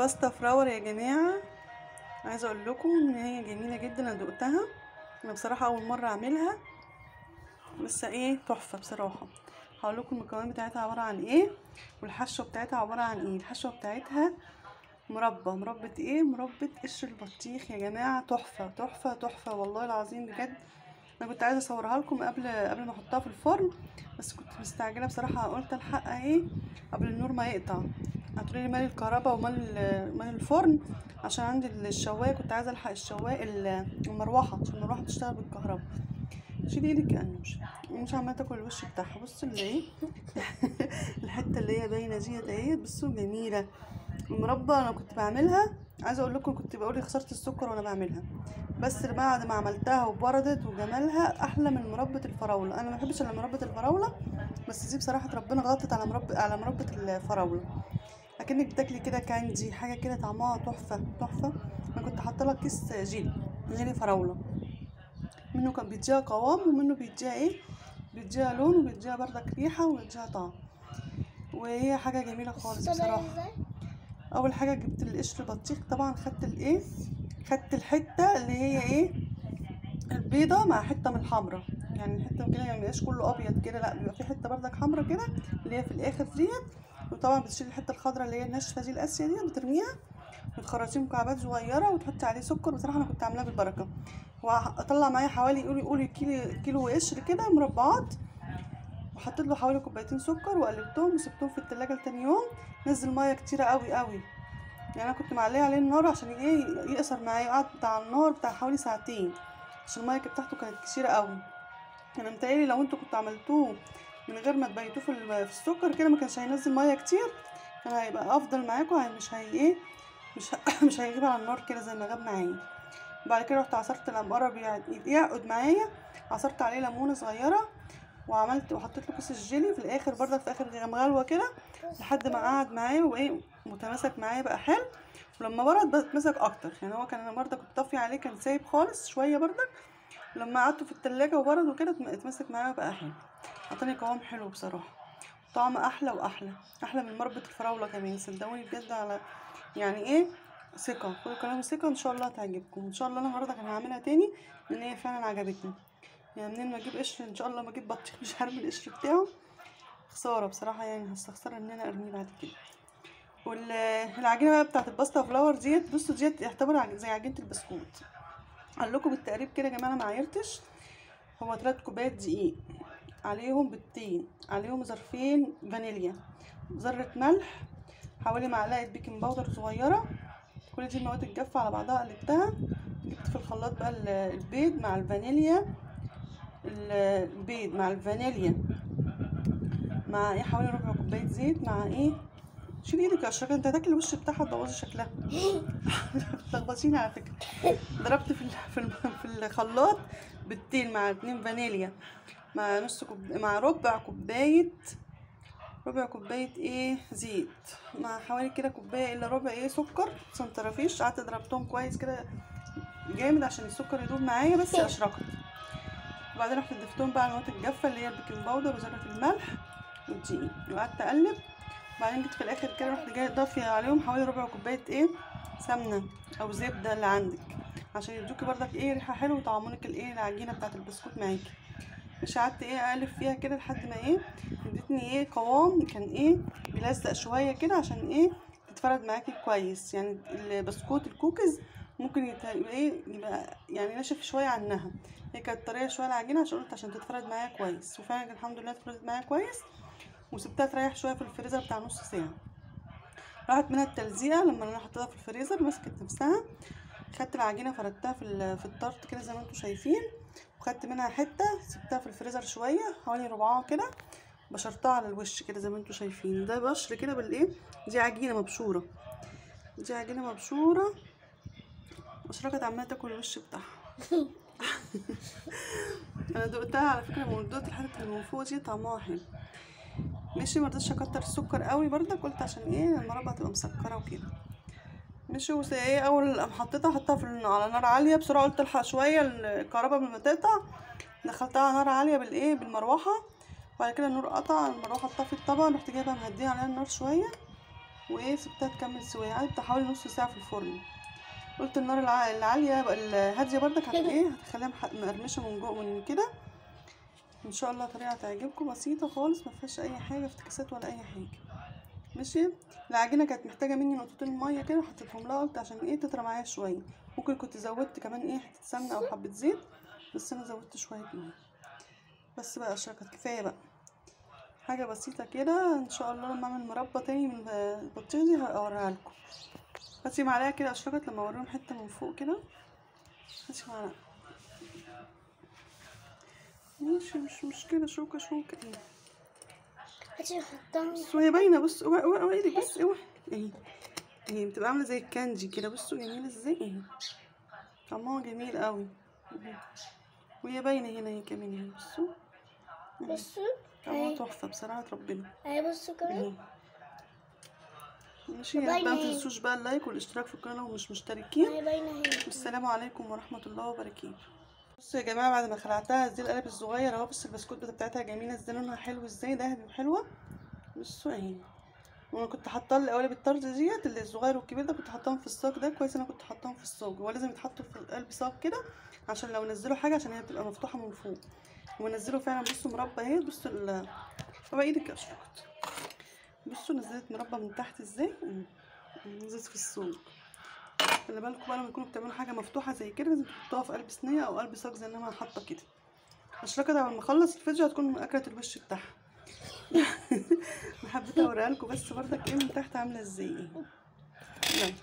باستا فراور يا جماعه. عايزه اقول لكم ان هي جميله جدا. انا دقتها، انا بصراحه اول مره اعملها، بس ايه تحفه بصراحه. هقول لكم المكونات بتاعتها عباره عن ايه، والحشوه بتاعتها عباره عن ايه. الحشوه بتاعتها مربى ايه، مربى قشر البطيخ يا جماعه. تحفه تحفه تحفه والله العظيم بجد. انا كنت عايزه اصورها لكم قبل ما احطها في الفرن، بس كنت مستعجله بصراحه. قلت الحق ايه قبل النور ما يقطع. هتقولي لي مال الكهرباء مال الفرن، عشان عندي الشوايه كنت عايزه الحق الشوايه المروحه، عشان المروحه بتشتغل بالكهرباء. شيلي ايدك يا انوش، مش عماله تاكل الوش بتاعها. بصوا اللي ايه الحته اللي هي باينه ديت اهي، بصوا جميله. المربى انا كنت بعملها، عايزه اقول لكم كنت بقول خسرت السكر وانا بعملها، بس بعد ما عملتها وبردت وجمالها احلى من مربى الفراوله. انا ما بحبش الا مربى الفراوله، بس دي بصراحه ربنا غطت على مربى الفراوله، اكنك بتاكلي كده كاندي حاجه كده، طعمها تحفه تحفه. انا كنت حاطه لها كيس جيلي فراوله، منه كان بيديها قوام، ومنه بيديها ايه، بيديها لون، وبيديها بردك ريحه، وبيديها طعم، وهي حاجه جميله خالص بصراحه. اول حاجه جبت القشر بطيخ طبعا، خدت الحته اللي هي ايه البيضه مع حته من الحمراء، يعني الحته كده ما يبقاش كله ابيض كده، لا بيبقى في حته بردك حمراء كده اللي هي في الاخر ديت. وطبعا بتشيل الحته الخضراء اللي هي الناشفه دي القاسيه دي، بترميها وتخرطيه مكعبات صغيره، وتحطي عليه سكر. بصراحه انا كنت عاملاه بالبركه، واطلع معايا حوالي قولي كيلو قشر كده مربعات، وحطيت له حوالي كوبايتين سكر، وقلبتهم وسبتهم في التلاجة لتاني يوم. نزل ميه كتيره قوي قوي، يعني انا كنت معليه عليه النار عشان ايه يقصر معايا. قعدت على النار بتاع حوالي ساعتين، عشان الميه بتاعته كانت كتيره قوي. انا متهيألي لو انتوا كنتوا عملتوه من غير ما تبيتوه في السكر كده، ما كانش هينزل ميه كتير، كان هيبقى افضل معاكم. مش هي ايه مش مش هيغيب على النار كده زي ما غاب معايا. بعد كده رحت عصرت لما قرب يعقد معايا، عصرت عليه ليمونه صغيره، وحطيت له كيس الجيلي في الاخر برضه، في اخر غلوه كده، لحد ما قعد معايا وايه متماسك معايا بقى حلو. ولما برد بتمسك اكتر، يعني هو كان انا برضه كنت طافيه عليه، كان سايب خالص شويه برضك. لما قعدته في التلاجة وبرد وكده اتمسك معايا بقى حلو، عطاني قوام حلو بصراحه. طعم احلى واحلى، احلى من مربى الفراوله كمان، صدقوني بجد. على يعني ايه ثقه، خدوا كلامي ثقه، ان شاء الله هتعجبكم ان شاء الله. انا النهارده كان هعملها تاني لان هي فعلا عجبتني. يعني منين ما اجيب قشر ان شاء الله، ما اجيب بطيخ مش هرمي القشر بتاعه، خساره بصراحه، يعني هستخسر ان انا ارميه بعد كده. والعجينه بقى بتاعت الباستا فلاور ديت، بصوا ديت يعتبر زي عجينه البسكوت. اقول لكم بالتقريب كده يا جماعه، انا ما عايرتش. هو 3 كوبايات دقيق، عليهم بيضتين، عليهم ظرفين فانيليا، ذره ملح، حوالي معلقه بيكنج باودر صغيره. كل دي المواد الجافه على بعضها قلبتها. جبت في الخلاط بقى البيض مع الفانيليا، البيض مع الفانيليا مع ايه حوالي ربع كوبايه زيت، مع ايه شيلي ايدك يا اشرف، انت هتاكلي الوش بتاعها تبوظي شكلها بتلخبطيني على فكره. ضربت في الخلاط بيضتين مع 2 فانيليا، مع مع ربع كوبايه ايه زيت، مع حوالي كده كوبايه الا ربع ايه سكر سنترفيش. قعدت ضربتهم كويس كده جامد عشان السكر يدوب معايا بس اشرقت. وبعدين رحت ضفتهم بقى المواد الجافه اللي هي البيكنج باودر وذره الملح والدقيق، وقعدت اقلب. وبعدين جيت في الاخر كده رحت جايه ضافيه عليهم حوالي ربع كوبايه ايه سمنه او زبده اللي عندك، عشان يدوكي بردك ايه ريحه حلوه وطعمونك الايه العجينه بتاعه البسكوت معاكي. مش قعدت ايه اقلب فيها كده لحد ما ايه ادتني ايه قوام، كان ايه بيلزق شويه كده، عشان ايه تتفرد معاكي كويس. يعني البسكوت الكوكيز ممكن يبقى يعني ناشف شويه عنها، هي كانت طريه شويه العجينه، عشان قلت عشان تتفرد معايا كويس، وفعلا الحمد لله اتفردت معايا كويس. وسبتها تريح شويه في الفريزر بتاع نص ساعه. راحت منها التلزيقه لما انا حطيتها في الفريزر، مسكت نفسها. خدت العجينه فردتها في الطرت كده زي ما انتم شايفين، وخدت منها حته سبتها في الفريزر شويه حوالي ربعها كده، بشرتها على الوش كده زي ما انتم شايفين. ده بشر كده بالايه، دي عجينه مبشوره، دي عجينه مبشوره. اشرقت عماله تاكل الوش بتاعها انا دقتها على فكره، من دقت الحته اللي من فوق دي طعمها حلو. ماشي، مرضتش اكتر السكر قوي برضك، قلت عشان ايه المربى هتبقى مسكره وكده. ماشي، ايه اول ما حطيتها على نار عاليه بسرعه، قلت الحق شويه الكهرباء قبل ما تقطع. دخلتها على نار عاليه بالمروحه. وبعد كده النور قطع، المروحه اتطفت طبعا، رحت جايبه مهديه عليها النار شويه. وايه سبتها تكمل سواها، قعدت حوالي نص ساعه في الفرن. قلت النار العاليه الهاديه برضك هتخليها مقرمشه من جوه من كده. ان شاء الله طريقه هتعجبكم، بسيطه خالص ما فيهاش اي حاجه افتكاسات ولا اي حاجه. ماشي. العجينه كانت محتاجه مني نقطتين ميه كده، حطيتهم لها قلت عشان ايه تطرى معايا شويه. ممكن كنت زودت كمان ايه حته سمنه او حبه زيت، بس انا زودت شويه ميه بس. بقى كانت كفايه بقى، حاجه بسيطه كده. ان شاء الله لما اعمل مربى تاني من البطيخ دي هوريها لكم. هاتي معلقه كده اشرقت لما اوريهم حته من فوق كده. هاتي معلقه. ماشي مش مشكله، شوكه ايه. هاتي نحطها. بصوا هي باينه، بص اوعي ايدك بس اوعي. اهي بتبقى عامله زي الكانجي كده، بصوا جميله ازاي اهي، طعمها جميل قوي. وهي باينه هنا هي كمان اهي، بصوا بصوا طعمها تحفه بصراحه ربنا. اهي بصوا كمان. ماشي. يا رب ما تنسوش بقى اللايك والاشتراك في القناه لو مش مشتركين. اهي باينه هنا. والسلام عليكم ورحمه الله وبركاته. بصوا يا جماعه بعد ما خلعتها دي القلب الصغير اهو، بصوا البسكوت بتاعتها جميله ازاي، لونها حلو ازاي ذهبي وحلوه. بصوا اهي. وانا كنت حاطه القوالب الطرز ديت اللي الصغير والكبير ده كنت حاطاهم في الصاج ده، كويس انا كنت حاطاهم في الصاج. هو لازم يتحطوا في قلب صاج كده عشان لو نزلوا حاجه، عشان هي بتبقى مفتوحه من فوق. ونزلوا فعلا بصوا مربى اهي، بصوا طبعا ايدك يا اشرقت. بصوا نزلت مربى من تحت ازاي، نزلت في الصاج. خلي بالكم بقى لما تكونوا بتعملوا حاجه مفتوحه زي كده لازم تحطوها في قلب صينيه او قلب صاج زي ما انا حاطه كده. اشرقت لما اخلص الفيديو هتكون اكلت الوش بتاعها. حبيت اوريها لكم بس برضك ايه من تحت عامله ازاي. يلا